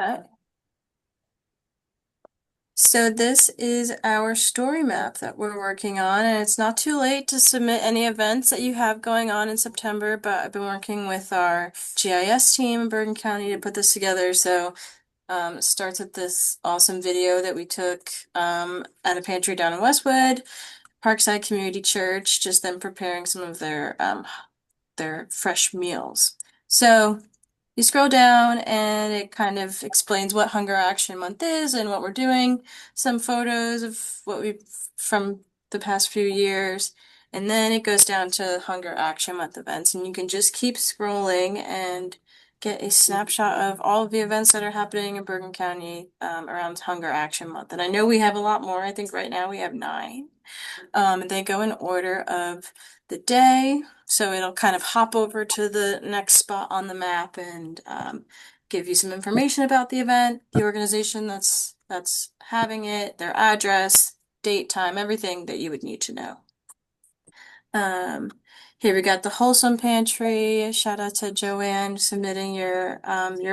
Okay. So this is our story map that we're working on, and it's not too late to submit any events that you have going on in September, but I've been working with our GIS team in Bergen County to put this together. So it starts with this awesome video that we took at a pantry down in Westwood, Parkside Community Church, just them preparing some of their fresh meals. So you scroll down and it kind of explains what Hunger Action Month is and what we're doing, some photos of what we from the past few years, and then it goes down to Hunger Action Month events, and you can just keep scrolling and get a snapshot of all of the events that are happening in Bergen County around Hunger Action Month. And I know we have a lot more. I think right now we have 9. They go in order of the day, so it'll kind of hop over to the next spot on the map and give you some information about the event, the organization that's having it, their address, date, time, everything that you would need to know. Here we got the Wholesome Pantry. Shout out to Joanne submitting your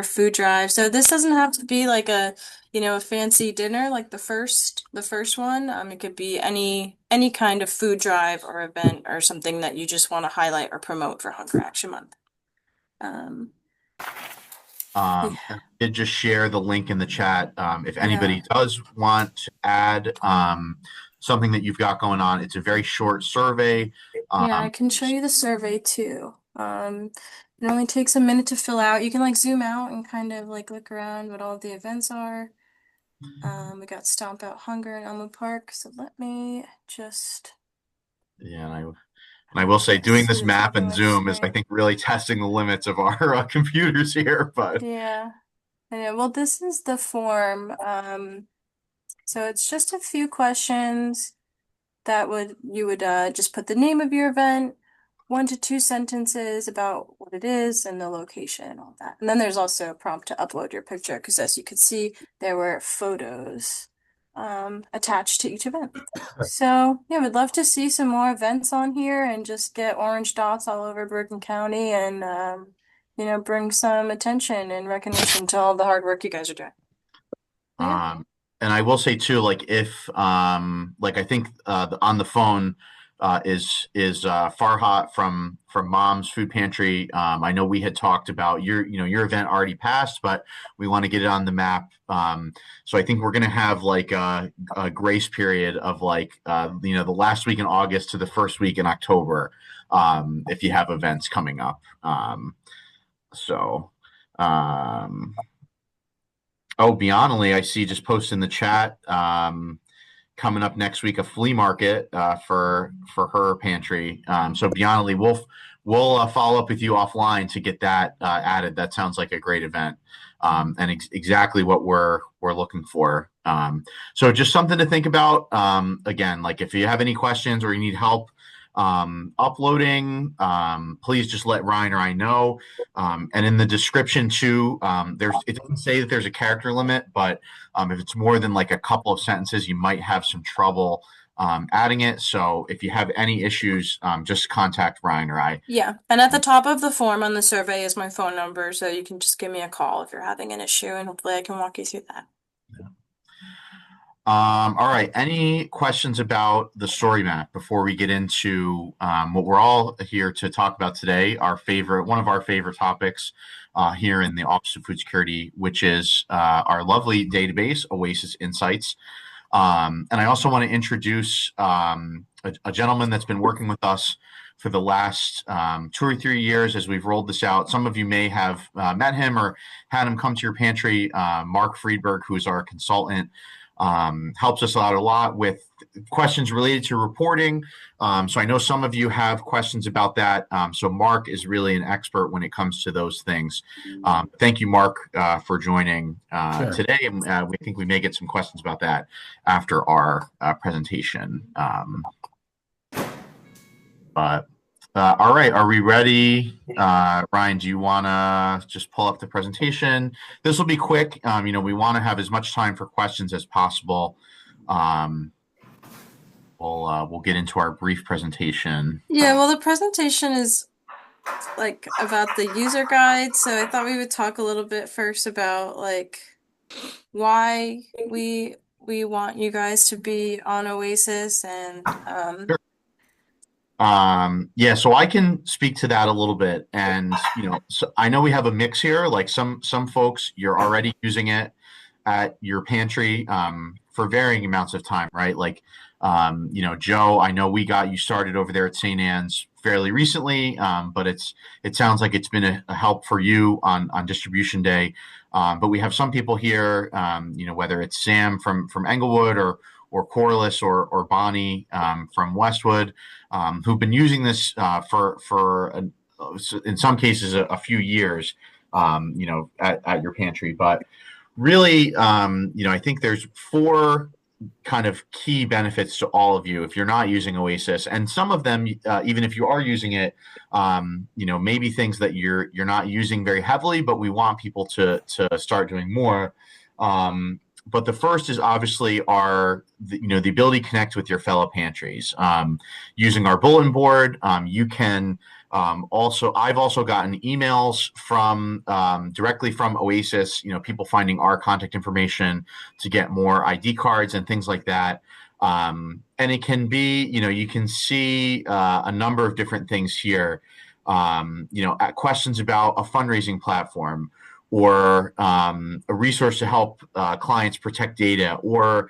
food drive. So this doesn't have to be like a fancy dinner like the first one. It could be any kind of food drive or event or something that you just want to highlight or promote for Hunger Action Month. Um, yeah, And I did just share the link in the chat. If yeah, anybody does want to add something that you've got going on, it's a very short survey. yeah, I Um, can show you the survey too. It only takes a minute to fill out. You can like zoom out and kind of like look around what all of the events are. We got Stomp Out Hunger in Elmo Park, so let me just yeah, and I will say, doing see this the top map of and my Zoom is, I screen. think, really testing the limits of our computers here. But Yeah. Yeah, well, this is the form. So it's just a few questions that would you would just put the name of your event, 1 to 2 sentences about what it is and the location and all that. And then there's also a prompt to upload your picture because as you could see, there were photos attached to each event. So yeah, we'd love to see some more events on here and just get orange dots all over Bergen County and bring some attention and recognition to all the hard work you guys are doing. Yeah. Um, and I will say too, like if like I think on the phone is Farhat from Mom's Food Pantry. I know we had talked about your event already passed, but we want to get it on the map. So I think we're gonna have like a grace period of like the last week in August to the first week in October, if you have events coming up. So. Um, Oh, Beyondly, I see just posted in the chat. Coming up next week, a flea market for her pantry. So Beyondly, we'll follow up with you offline to get that added. That sounds like a great event, and exactly what we're looking for. So just something to think about. Again, like if you have any questions or you need help uploading, please just let Ryan or I know. And in the description too, it doesn't say that there's a character limit, but if it's more than like a couple of sentences, you might have some trouble adding it. So if you have any issues, just contact Ryan or I. Yeah, and at the top of the form on the survey is my phone number, so you can just give me a call if you're having an issue, and hopefully I can walk you through that. All right. Any questions about the story map before we get into what we're all here to talk about today? One of our favorite topics here in the Office of Food Security, which is our lovely database, Oasis Insights. And I also want to introduce a gentleman that's been working with us for the last 2 or 3 years as we've rolled this out. Some of you may have met him or had him come to your pantry. Mark Friedberg, who is our consultant, helps us out a lot with questions related to reporting. So I know some of you have questions about that. So Mark is really an expert when it comes to those things. Thank you, Mark, for joining Sure. today. And we think we may get some questions about that after our presentation. But all right, are we ready? Ryan, do you want to just pull up the presentation? This will be quick. We want to have as much time for questions as possible. We'll get into our brief presentation. Yeah, well, the presentation is like about the user guide, so I thought we would talk a little bit first about like why we want you guys to be on Oasis and Sure. Yeah, so I can speak to that a little bit. And, so I know we have a mix here. Like some folks, you're already using it at your pantry for varying amounts of time, right? Like, Joe, I know we got you started over there at St. Anne's fairly recently, but it sounds like it's been a help for you on distribution day. But we have some people here, whether it's Sam from Englewood or Corliss or Bonnie from Westwood, who've been using this in some cases a few years, at your pantry. But really, I think there's four kind of key benefits to all of you if you're not using Oasis, and some of them, even if you are using it, maybe things that you're not using very heavily, but we want people to start doing more. But the first is obviously the ability to connect with your fellow pantries. Using our bulletin board, you can I've also gotten emails from directly from Oasis, people finding our contact information to get more ID cards and things like that. And it can be, you can see a number of different things here. Questions about a fundraising platform or a resource to help clients protect data, or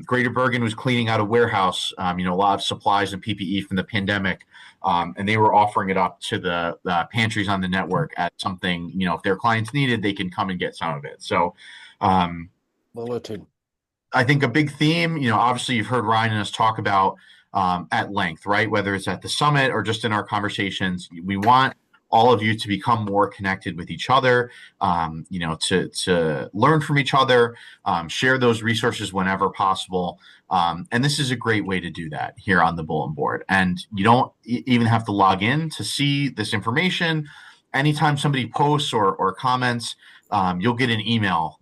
Greater Bergen was cleaning out a warehouse, a lot of supplies and PPE from the pandemic. And they were offering it up to the pantries on the network at something, if their clients needed, they can come and get some of it. So um, Bulletin. I think a big theme, obviously you've heard Ryan and us talk about at length, right? Whether it's at the summit or just in our conversations, we want all of you to become more connected with each other, to learn from each other, share those resources whenever possible. And this is a great way to do that here on the bulletin board. And you don't even have to log in to see this information. Anytime somebody posts or comments, you'll get an email.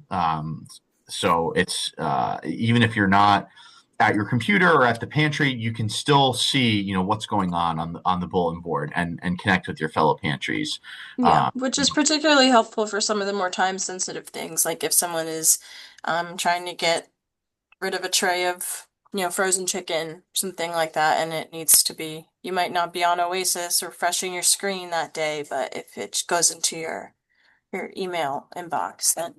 So it's even if you're not at your computer or at the pantry, you can still see, what's going on the bulletin board and connect with your fellow pantries. Yeah, which is particularly helpful for some of the more time sensitive things, like if someone is trying to get rid of a tray of, frozen chicken, something like that, and it needs to be, you might not be on Oasis or refreshing your screen that day, but if it goes into your email inbox, then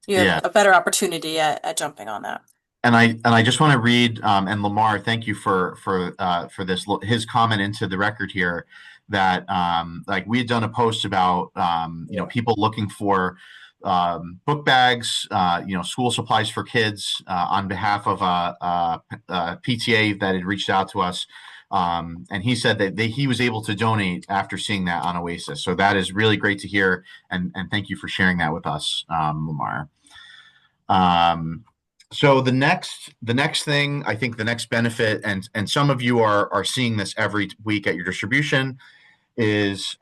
you have Yeah, a better opportunity at jumping on that. and I just want to read and Lamar, thank you for this his comment into the record here that like we had done a post about Yeah. people looking for book bags, school supplies for kids on behalf of a PTA that had reached out to us. And he said that he was able to donate after seeing that on Oasis. So that is really great to hear. And thank you for sharing that with us, Lamar. So the next thing, I think the next benefit, and some of you are seeing this every week at your distribution, is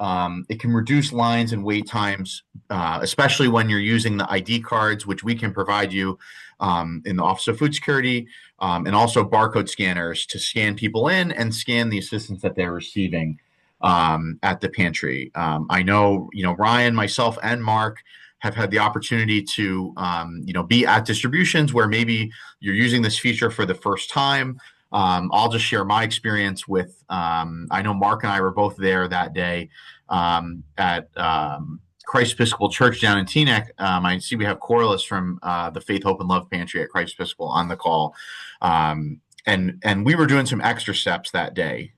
it can reduce lines and wait times, especially when you're using the ID cards, which we can provide you in the Office of Food Security, and also barcode scanners to scan people in and scan the assistance that they're receiving at the pantry. I know, Ryan, myself, and Mark have had the opportunity to, be at distributions where maybe you're using this feature for the first time. I'll just share my experience with. I know Mark and I were both there that day at Christ Episcopal Church down in Teaneck. I see we have Corliss from the Faith, Hope, and Love Pantry at Christ Episcopal on the call. And we were doing some extra steps that day,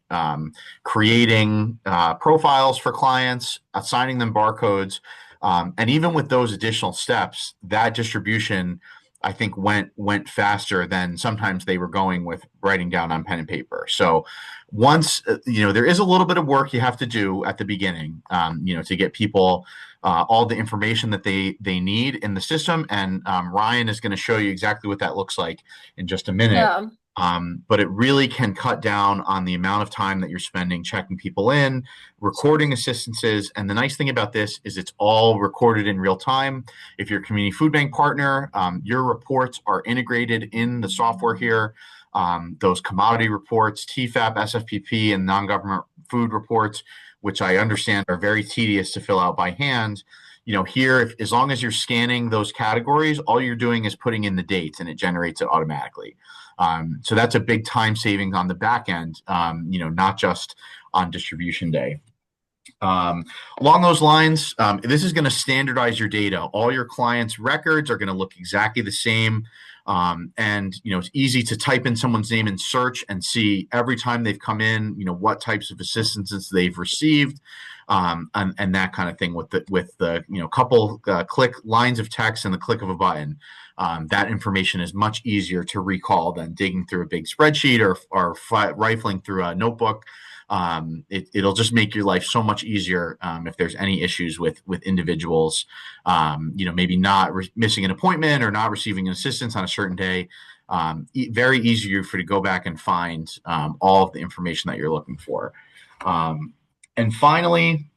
creating profiles for clients, assigning them barcodes, and even with those additional steps, that distribution, I think, went faster than sometimes they were going with writing down on pen and paper. So once there is a little bit of work you have to do at the beginning, to get people all the information that they need in the system. And Ryan is going to show you exactly what that looks like in just a minute. Yeah. But it really can cut down on the amount of time that you're spending checking people in, recording assistances. And the nice thing about this is it's all recorded in real time. If you're a community food bank partner, your reports are integrated in the software here. Those commodity reports, TFAP, SFPP, and non-government food reports, which I understand are very tedious to fill out by hand. Here, as long as you're scanning those categories, all you're doing is putting in the dates and it generates it automatically. So that's a big time savings on the back end, not just on distribution day. Along those lines, this is going to standardize your data. All your clients' records are going to look exactly the same. And it's easy to type in someone's name in search and see every time they've come in, what types of assistances they've received, and that kind of thing with the couple click lines of text and the click of a button. That information is much easier to recall than digging through a big spreadsheet or rifling through a notebook. It'll just make your life so much easier if there's any issues with individuals, maybe not missing an appointment or not receiving an assistance on a certain day. Very easy for you to go back and find all of the information that you're looking for. And finally,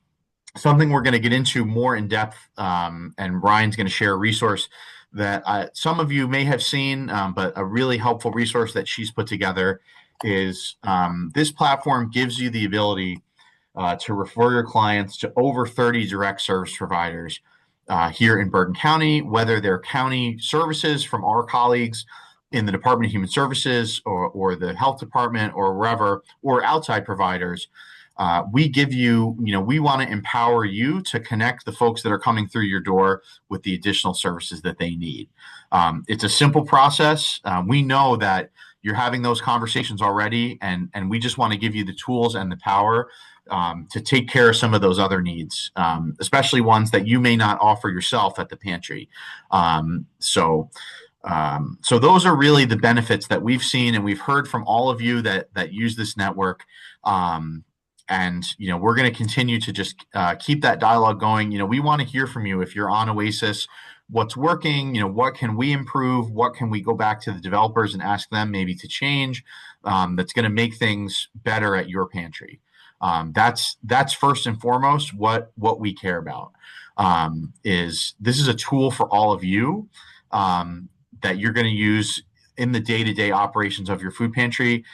something we're going to get into more in depth, and Ryan's going to share a resource that some of you may have seen, but a really helpful resource that she's put together is this platform gives you the ability to refer your clients to over 30 direct service providers here in Bergen County, whether they're county services from our colleagues in the Department of Human Services or the health department or wherever, or outside providers. We give you, we want to empower you to connect the folks that are coming through your door with the additional services that they need. It's a simple process. We know that you're having those conversations already, and we just want to give you the tools and the power to take care of some of those other needs, especially ones that you may not offer yourself at the pantry. So those are really the benefits that we've seen and we've heard from all of you that use this network. And we're going to continue to just keep that dialogue going. We want to hear from you if you're on Oasis. What's working? What can we improve? What can we go back to the developers and ask them maybe to change? That's going to make things better at your pantry. That's first and foremost what we care about. Is this is a tool for all of you that you're going to use in the day-to-day operations of your food pantry.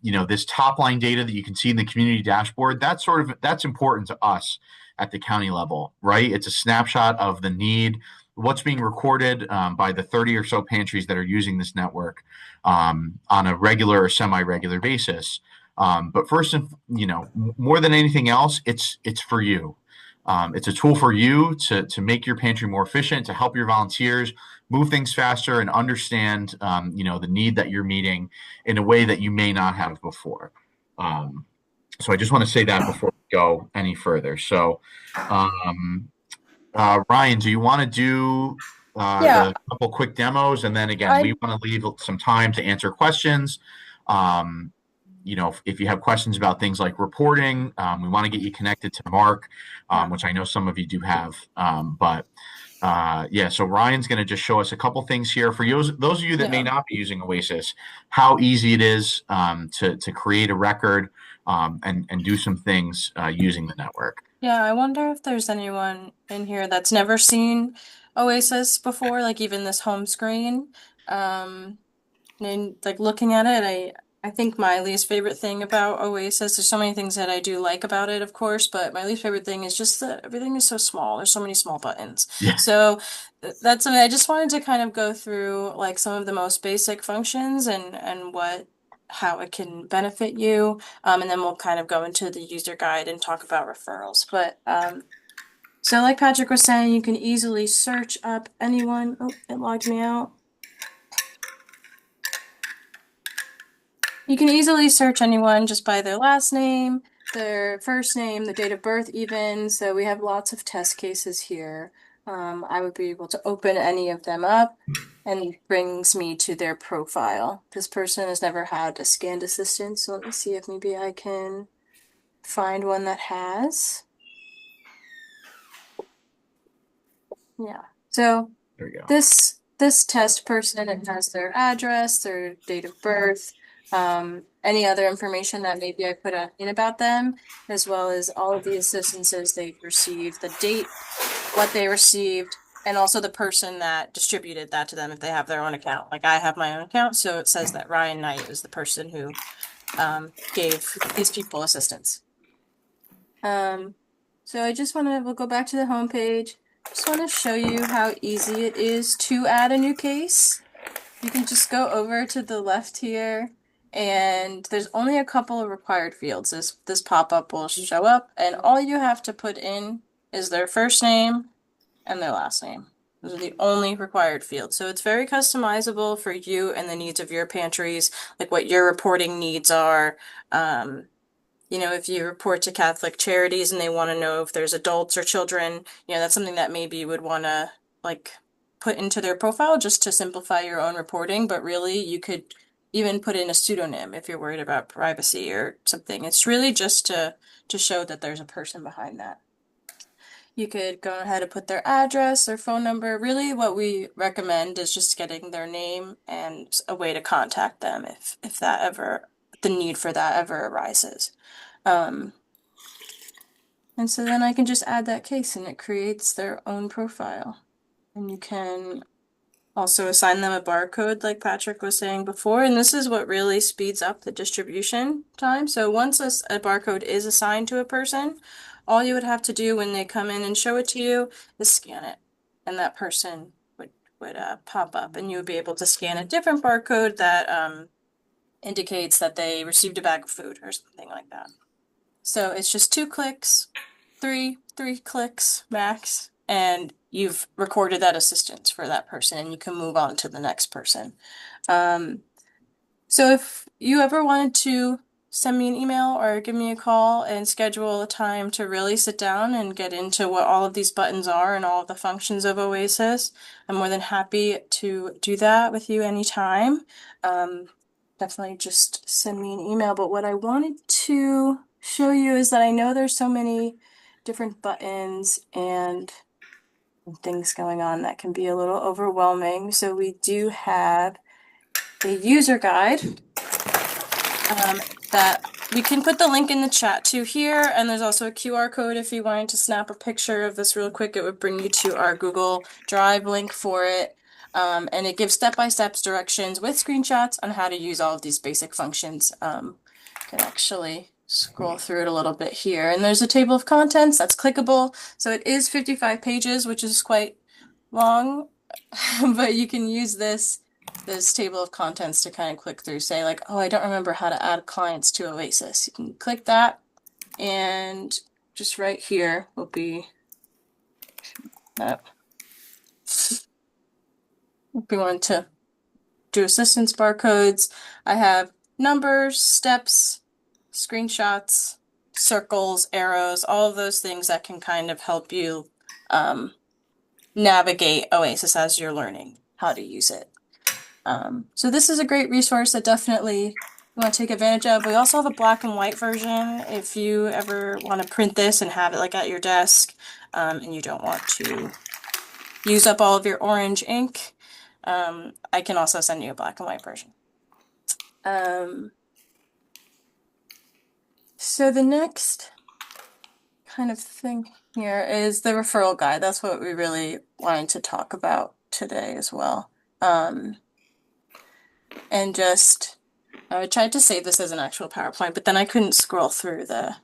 This top line data that you can see in the community dashboard, that's important to us at the county level, right? It's a snapshot of the need, what's being recorded by the 30 or so pantries that are using this network on a regular or semi-regular basis. But first, more than anything else, it's for you. It's a tool for you to make your pantry more efficient, to help your volunteers move things faster and understand, the need that you're meeting in a way that you may not have before. So I just want to say that before we go any further. So, Ryan, do you want to do Yeah, the couple quick demos? And then again, we I want to leave some time to answer questions. If you have questions about things like reporting, we want to get you connected to Mark, yeah. which I know some of you do have. So Ryan's going to just show us a couple things here for you, those of you that may Yeah. not be using Oasis, how easy it is to create a record and do some things using the network. Yeah, I wonder if there's anyone in here that's never seen Oasis before, like even this home screen. And like looking at it, I think my least favorite thing about Oasis, there's so many things that I do like about it, of course, but my least favorite thing is just that everything is so small. There's so many small buttons. Yeah. So that's something I just wanted to kind of go through like some of the most basic functions and how it can benefit you. And then we'll kind of go into the user guide and talk about referrals. But so like Patrick was saying, you can easily search up anyone. Oh, it logged me out. You can easily search anyone just by their last name, their first name, the date of birth even. So we have lots of test cases here. I would be able to open any of them up and it brings me to their profile. This person has never had a scanned assistant, so let me see if maybe I can find one that has. Yeah. So There we go. this test person, it has their address, their date of birth, any other information that maybe I put in about them, as well as all of the assistances they've received, the date, what they received, and also the person that distributed that to them if they have their own account. Like I have my own account, so it says that Ryan Knight is the person who gave these people assistance. So I just want to, we'll go back to the home page. Just want to show you how easy it is to add a new case. You can just go over to the left here, and there's only a couple of required fields. This pop-up will show up, and all you have to put in is their first name and their last name. Those are the only required fields. So it's very customizable for you and the needs of your pantries, like what your reporting needs are. Um, if you report to Catholic Charities and they want to know if there's adults or children, that's something that maybe you would want to like put into their profile just to simplify your own reporting. But really, you could even put in a pseudonym if you're worried about privacy or something. It's really just to show that there's a person behind that. You could go ahead and put their address, their phone number. Really, what we recommend is just getting their name and a way to contact them if the need for that ever arises. Um, and so then I can just add that case and it creates their own profile. And you can also assign them a barcode like Patrick was saying before, and this is what really speeds up the distribution time. So once a barcode is assigned to a person, all you would have to do when they come in and show it to you is scan it, and that person would pop up, and you would be able to scan a different barcode that indicates that they received a bag of food or something like that. So it's just 2 clicks, three clicks max, and you've recorded that assistance for that person, and you can move on to the next person. Um, so if you ever wanted to send me an email or give me a call and schedule a time to really sit down and get into what all of these buttons are and all of the functions of Oasis, I'm more than happy to do that with you anytime. Um, Definitely just send me an email. But what I wanted to show you is that I know there's so many different buttons and things going on that can be a little overwhelming. So we do have a user guide that we can put the link in the chat to here, and there's also a QR code if you wanted to snap a picture of this real quick. It would bring you to our Google Drive link for it. And it gives step-by-step directions with screenshots on how to use all of these basic functions. Can actually scroll through it a little bit here. And there's a table of contents that's clickable. So it is 55 pages, which is quite long, but you can use this table of contents to kind of click through, say like, oh, I don't remember how to add clients to Oasis. You can click that, and just right here will be that. If we want to do assistance barcodes, I have numbers, steps, screenshots, circles, arrows, all of those things that can kind of help you navigate Oasis as you're learning how to use it. So this is a great resource that definitely you want to take advantage of. We also have a black and white version if you ever want to print this and have it like at your desk, and you don't want to use up all of your orange ink. I can also send you a black and white version. So the next kind of thing here is the referral guide. That's what we really wanted to talk about today as well. And just, I tried to save this as an actual PowerPoint, but then I couldn't scroll through this.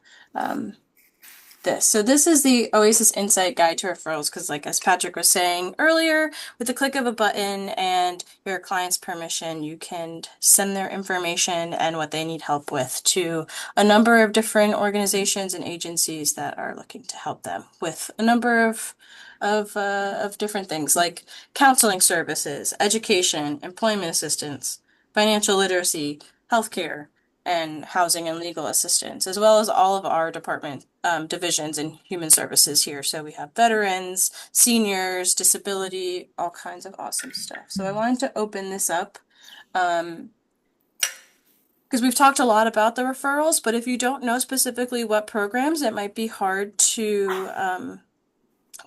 So this is the Oasis Insight Guide to Referrals, because like as Patrick was saying earlier, with the click of a button and your client's permission, you can send their information and what they need help with to a number of different organizations and agencies that are looking to help them with a number of different things like counseling services, education, employment assistance, financial literacy, healthcare, and housing and legal assistance, as well as all of our department divisions in human services here. So we have veterans, seniors, disability, all kinds of awesome stuff. So I wanted to open this up because we've talked a lot about the referrals, but if you don't know specifically what programs, it might be hard to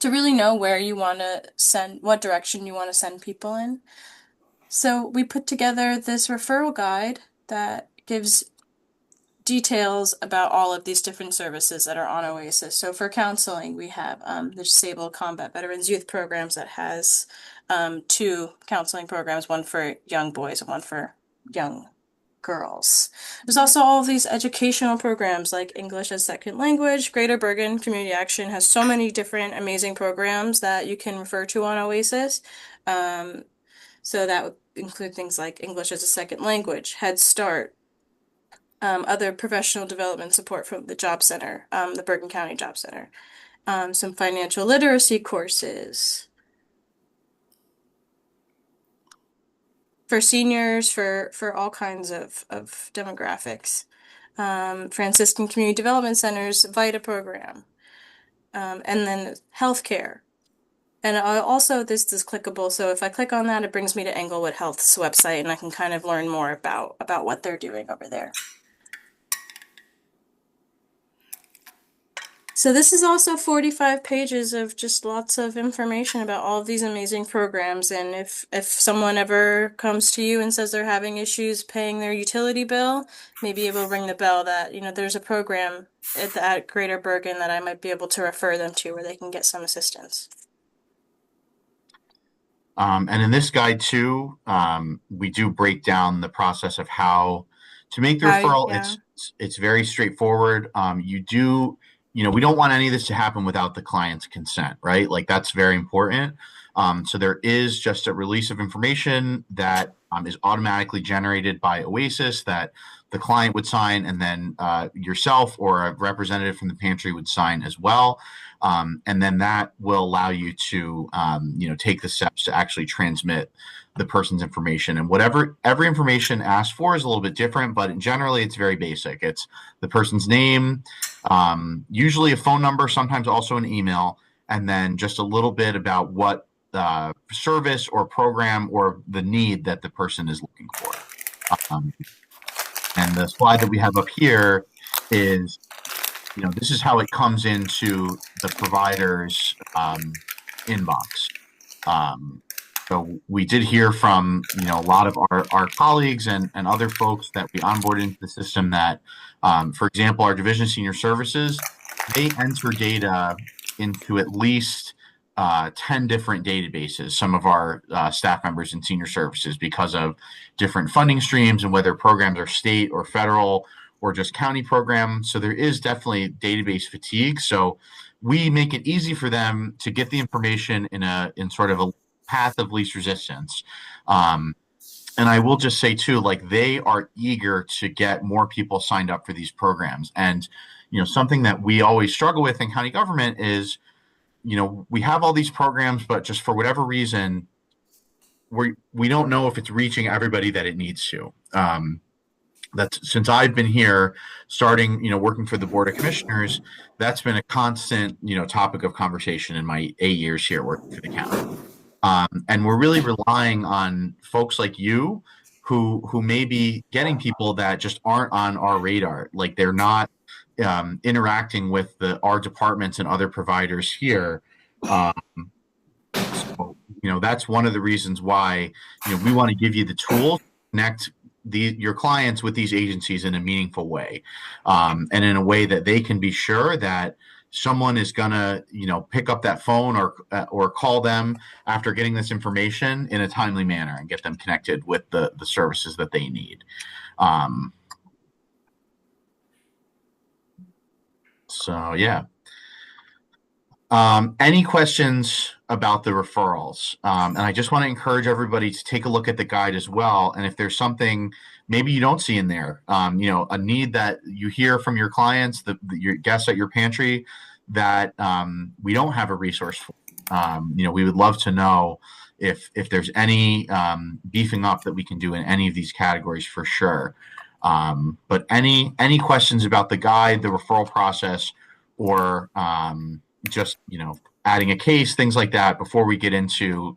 really know where you want to send, what direction you want to send people in. So we put together this referral guide that gives details about all of these different services that are on Oasis. So for counseling, we have the Disabled Combat Veterans Youth Programs that has 2 counseling programs, one for young boys and one for young girls. There's also all of these educational programs like English as Second Language. Greater Bergen Community Action has so many different amazing programs that you can refer to on Oasis. Um, so that would include things like English as a Second Language, Head Start, other professional development support from the Job Center, the Bergen County Job Center, some financial literacy courses for seniors, for all kinds of demographics. Franciscan Community Development Center's VITA program, and then healthcare. And also, this is clickable, so if I click on that, it brings me to Englewood Health's website, and I can kind of learn more about what they're doing over there. So this is also 45 pages of just lots of information about all of these amazing programs. And if someone ever comes to you and says they're having issues paying their utility bill, maybe it will ring the bell that, there's a program at Greater Bergen that I might be able to refer them to where they can get some assistance. And in this guide too, we do break down the process of how to make the referral. Yeah. It's very straightforward. We don't want any of this to happen without the client's consent, right? Like that's very important. So there is just a release of information that is automatically generated by Oasis that the client would sign, and then yourself or a representative from the pantry would sign as well. And then that will allow you to, take the steps to actually transmit the person's information. And every information asked for is a little bit different, but generally it's very basic. It's the person's name, usually a phone number, sometimes also an email, and then just a little bit about what service or program or the need that the person is looking for. And the slide that we have up here is, this is how it comes into the provider's inbox. So we did hear from, a lot of our colleagues and other folks that we onboarded into the system that, for example, our Division of Senior Services, they enter data into at least 10 different databases, some of our staff members in senior services, because of different funding streams and whether programs are state or federal or just county programs. So there is definitely database fatigue. So we make it easy for them to get the information in sort of a path of least resistance. And I will just say too, like they are eager to get more people signed up for these programs. And, something that we always struggle with in county government is, we have all these programs, but just for whatever reason, we don't know if it's reaching everybody that it needs to. That's since I've been here, starting, working for the Board of Commissioners, that's been a constant, topic of conversation in my 8 years here working for the county. And we're really relying on folks like you who may be getting people that just aren't on our radar. Like they're not interacting with our departments and other providers here. So, that's one of the reasons why, we want to give you the tools to connect your clients with these agencies in a meaningful way, and in a way that they can be sure that someone is gonna, pick up that phone or call them after getting this information in a timely manner and get them connected with the services that they need. So yeah. Any questions about the referrals? And I just want to encourage everybody to take a look at the guide as well. And if there's something maybe you don't see in there, a need that you hear from your clients, your guests at your pantry, that we don't have a resource for, we would love to know if there's any beefing up that we can do in any of these categories for sure. But any questions about the guide, the referral process, or just adding a case, things like that, before we get into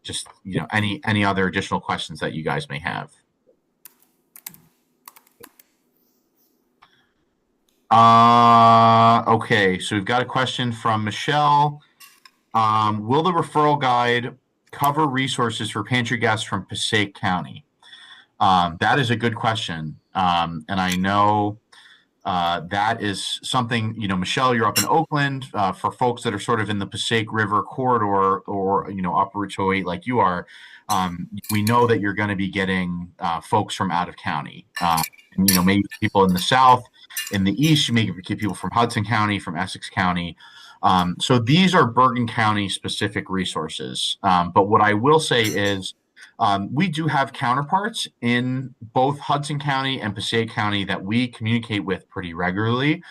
just any other additional questions that you guys may have. Okay, so we've got a question from Michelle. Will the referral guide cover resources for pantry guests from Passaic County? That is a good question, and I know That is something, Michelle, you're up in Oakland. For folks that are sort of in the Passaic River corridor or, up Route 208 like you are, we know that you're going to be getting folks from out of county. And, maybe people in the South, in the East, you may get people from Hudson County, from Essex County. So these are Bergen County specific resources. But what I will say is, we do have counterparts in both Hudson County and Passaic County that we communicate with pretty regularly.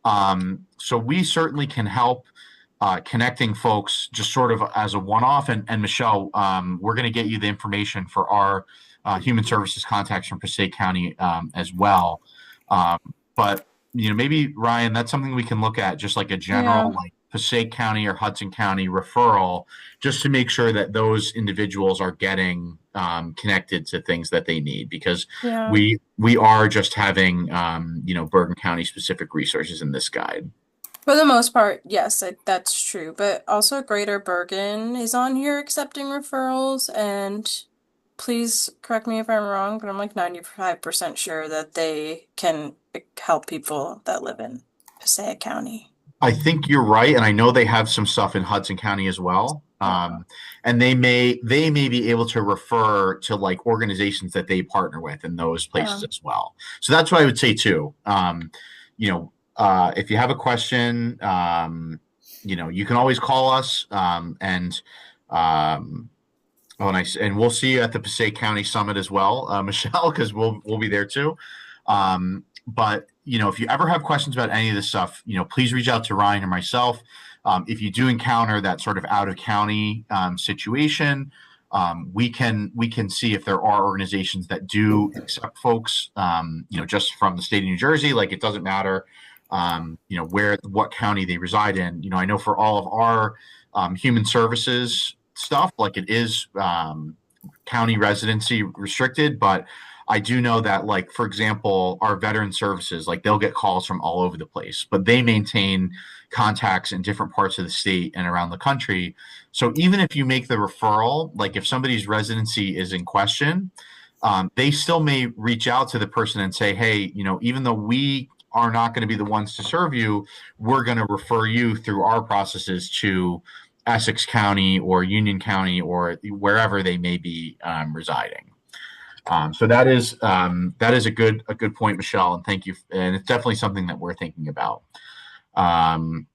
So we certainly can help connecting folks just sort of as a one-off. And Michelle, we're going to get you the information for our human services contacts from Passaic County as well. Um, but maybe Ryan, that's something we can look at, just like a general Yeah, like Passaic County or Hudson County referral, just to make sure that those individuals are getting connected to things that they need, because yeah. we are just having Bergen County specific resources in this guide. For the most part, yes, that's true. But also Greater Bergen is on here accepting referrals, and please correct me if I'm wrong, but I'm like 95% sure that they can help people that live in Passaic County. I think you're right, and I know they have some stuff in Hudson County as well. Yeah. And they may be able to refer to like organizations that they partner with in those places Yeah. as well. So that's what I would say too. If you have a question, you can always call us, um, oh, nice. And we'll see you at the Passaic County Summit as well, Michelle, because we'll be there too. But if you ever have questions about any of this stuff, please reach out to Ryan or myself. If you do encounter that sort of out of county situation, we can see if there are organizations that do accept folks, just from the state of New Jersey. Like, it doesn't matter, what county they reside in. I know for all of our human services stuff, like, it is county residency restricted, but I do know that, like, for example, our veteran services, like, they'll get calls from all over the place, but they maintain contacts in different parts of the state and around the country. So even if you make the referral, like, if somebody's residency is in question, they still may reach out to the person and say, hey, even though we are not going to be the ones to serve you, we're going to refer you through our processes to Essex County or Union County or wherever they may be residing. So that is a good point, Michelle, and thank you. And it's definitely something that we're thinking about. Um,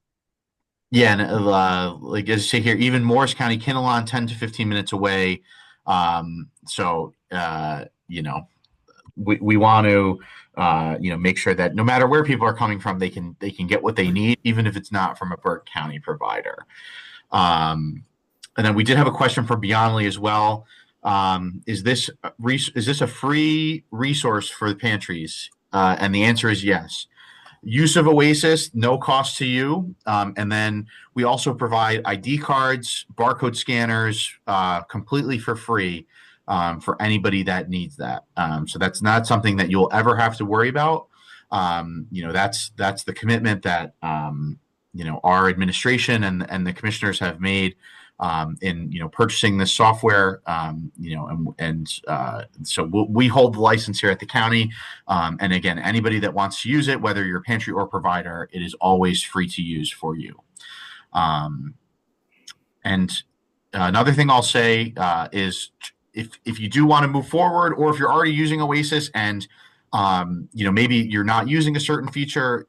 yeah, and like, as I say here, even Morris County, Kinnelon, 10 to 15 minutes away. So we want to make sure that no matter where people are coming from, they can get what they need, even if it's not from a Burke County provider. And then we did have a question for Beyondly as well. Is this a free resource for the pantries? And the answer is yes. Use of Oasis, no cost to you. And then we also provide ID cards, barcode scanners, completely for free, for anybody that needs that. So that's not something that you'll ever have to worry about. That's the commitment that our administration and the commissioners have made in purchasing this software. So we hold the license here at the county. And again, anybody that wants to use it, whether you're a pantry or provider, it is always free to use for you. And another thing I'll say is, if you do want to move forward, or if you're already using Oasis and maybe you're not using a certain feature,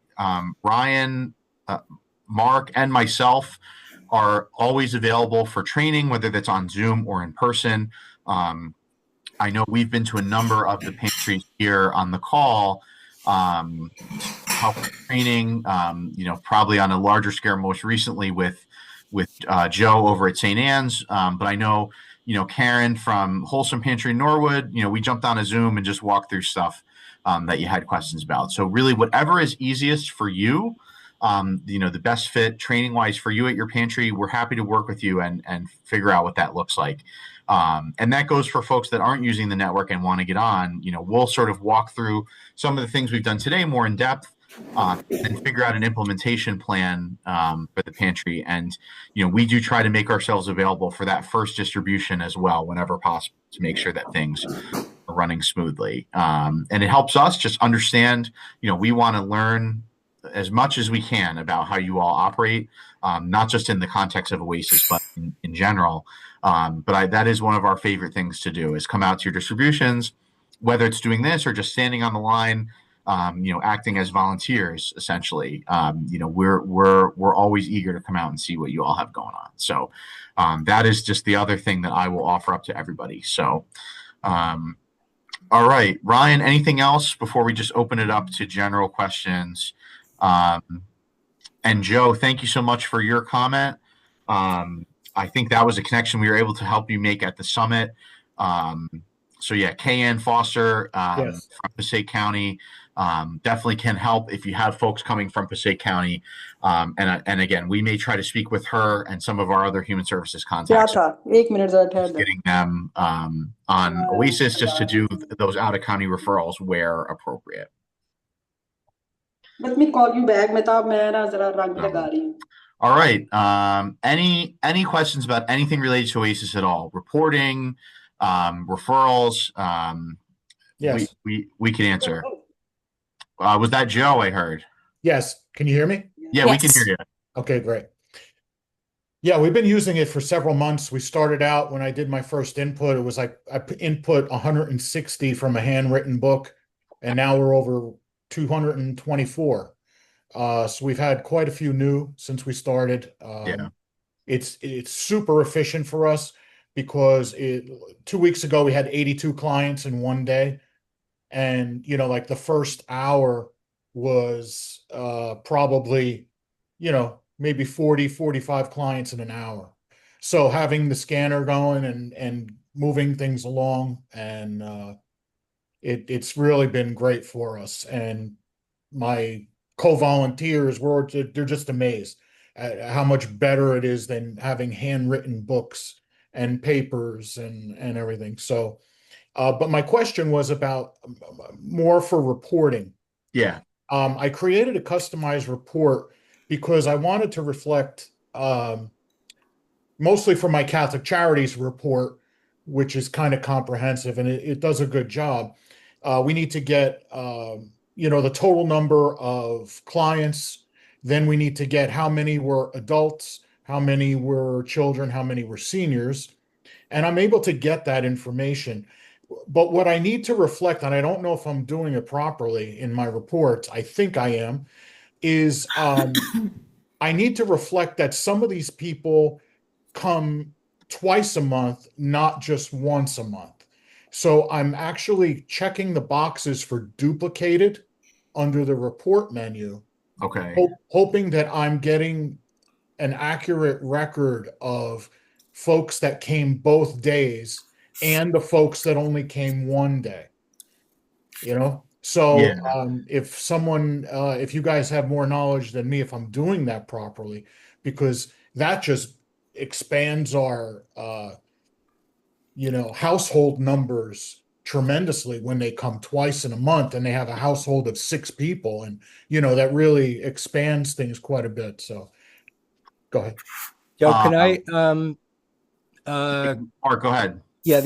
Ryan, Mark, and myself are always available for training, whether that's on Zoom or in person. I know we've been to a number of the pantries here on the call, help training, probably on a larger scale, most recently with Joe over at St. Anne's. But I know, Karen from Wholesome Pantry in Norwood, we jumped on a Zoom and just walked through stuff that you had questions about. So really, whatever is easiest for you, the best fit training wise for you at your pantry, we're happy to work with you and figure out what that looks like. And that goes for folks that aren't using the network and want to get on. We'll sort of walk through some of the things we've done today more in depth, and figure out an implementation plan for the pantry. And we do try to make ourselves available for that first distribution as well, whenever possible, to make sure that things running smoothly. And it helps us just understand, we want to learn as much as we can about how you all operate, not just in the context of Oasis, but in general. That is one of our favorite things to do is come out to your distributions, whether it's doing this or just standing on the line, acting as volunteers, essentially. We're always eager to come out and see what you all have going on. So that is just the other thing that I will offer up to everybody. So, all right, Ryan, anything else before we just open it up to general questions? And Joe, thank you so much for your comment. I think that was a connection we were able to help you make at the summit. So yeah, KN Foster Yes. from Passaic County definitely can help if you have folks coming from Passaic County. And again, we may try to speak with her and some of our other human services क्या contacts, था 1 minute जरा ठहर just they getting them on Oasis just to do those out of county referrals where appropriate. let me call you back मैं ना जरा रंग लगा रही हूँ All right. Any questions about anything related to Oasis at all? Reporting, referrals. Yes. We can answer. Was that Joe? I heard. Yes. Can you hear me? Yeah, we can hear you. Okay, great. Yeah, we've been using it for several months. We started out when I did my first input, it was like I input 160 from a handwritten book, and now we're over 224. So we've had quite a few new since we started. Yeah. It's super efficient for us because 2 weeks ago we had 82 clients in one day. And, like the first hour was probably, maybe 40, 45 clients in an hour. So having the scanner going and moving things along, and it's really been great for us. And my co-volunteers they're just amazed at how much better it is than having handwritten books and papers and everything. So, but my question was about more for reporting. Yeah. I created a customized report because I wanted to reflect mostly for my Catholic Charities report, which is kind of comprehensive and it does a good job. We need to get the total number of clients. Then we need to get how many were adults, how many were children, how many were seniors. And I'm able to get that information. But what I need to reflect, and I don't know if I'm doing it properly in my reports, I think I am, is I need to reflect that some of these people come twice a month, not just once a month. So I'm actually checking the boxes for duplicated under the report menu, Okay. hoping that I'm getting an accurate record of folks that came both days and the folks that only came one day. So Yeah. if you guys have more knowledge than me, if I'm doing that properly, because that just expands our household numbers tremendously when they come twice in a month and they have a household of 6 people, and that really expands things quite a bit. So go ahead. Joe, can I Mark, go ahead. yeah,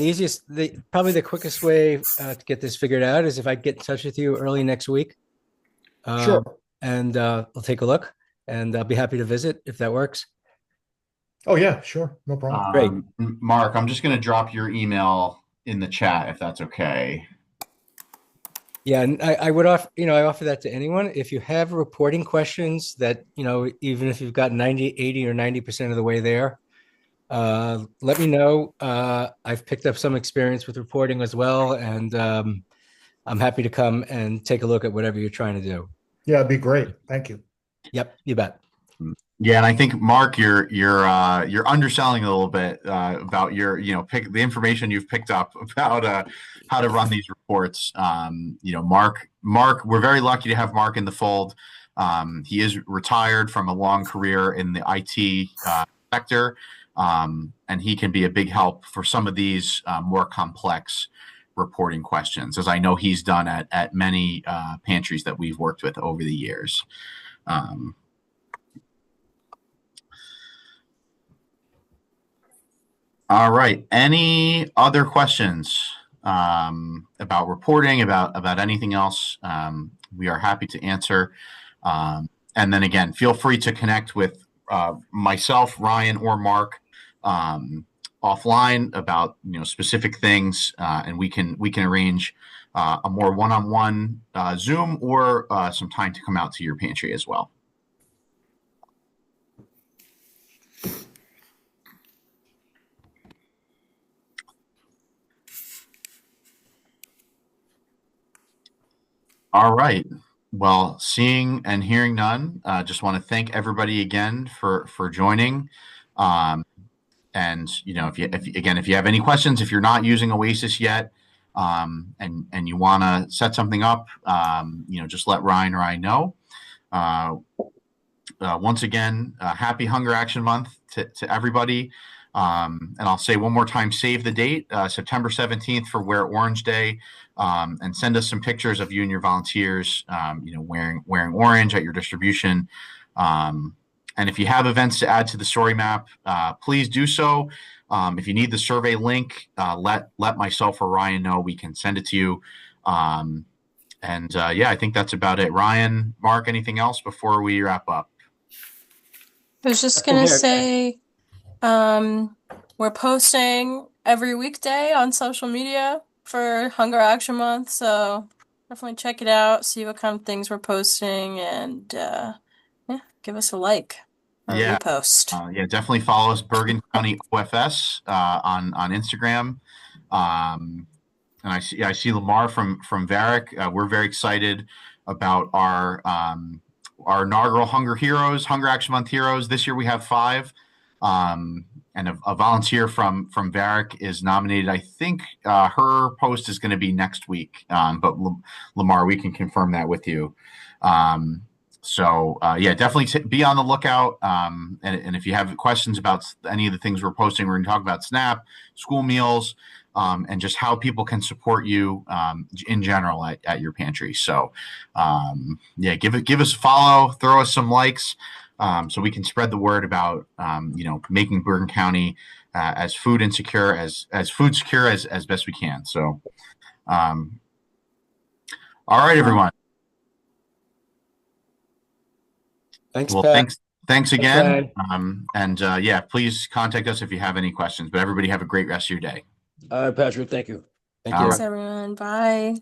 probably the quickest way to get this figured out is if I get in touch with you early next week. Sure. And we'll take a look, and I'll be happy to visit if that works. Oh yeah, sure. No problem. Great. Mark, I'm just going to drop your email in the chat if that's okay. Yeah, and I would offer, I offer that to anyone. If you have reporting questions that, even if you've got 90, 80 or 90% of the way there, let me know. I've picked up some experience with reporting as well, and I'm happy to come and take a look at whatever you're trying to do. Yeah, it'd be great. Thank you. Yep, you bet. Yeah, and I think Mark, you're underselling a little bit about your the information you've picked up about how to run these reports. Mark, we're very lucky to have Mark in the fold. He is retired from a long career in the IT sector, and he can be a big help for some of these more complex reporting questions, as I know he's done at many pantries that we've worked with over the years. All right. Any other questions? about reporting, about anything else, we are happy to answer. And then again, feel free to connect with myself, Ryan, or Mark offline about specific things, and we can arrange a more one-on-one Zoom or some time to come out to your pantry as well. All right. Well, seeing and hearing none, just want to thank everybody again for joining. And if you have any questions, if you're not using Oasis yet, and you want to set something up, just let Ryan or I know. Once again, happy Hunger Action Month to everybody. And I'll say one more time, save the date, September 17th for Wear Orange Day, and send us some pictures of you and your volunteers, wearing orange at your distribution. And if you have events to add to the story map, please do so. If you need the survey link, let myself or Ryan know. We can send it to you. I think that's about it. Ryan, Mark, anything else before we wrap up? I was just gonna say, we're posting every weekday on social media for Hunger Action Month, so definitely check it out, see what kind of things we're posting, and give us a like or repost. Definitely follow us, Bergen County OFS, on Instagram. And I see Lamar from Varick. We're very excited about our inaugural Hunger Action Month Heroes. This year we have 5. And a volunteer from Varick is nominated. I think her post is going to be next week. But Lamar, we can confirm that with you. Definitely be on the lookout. And if you have questions about any of the things we're posting, we're going to talk about SNAP, school meals, and just how people can support you in general at your pantry. So, give us a follow, throw us some likes, so we can spread the word about making Bergen County as food insecure as best we can. So, all right, everyone. Thanks, well, Pat. thanks again. Please contact us if you have any questions. But everybody have a great rest of your day. All right, Patrick. Thank you. Thank you. Thanks, everyone. Bye.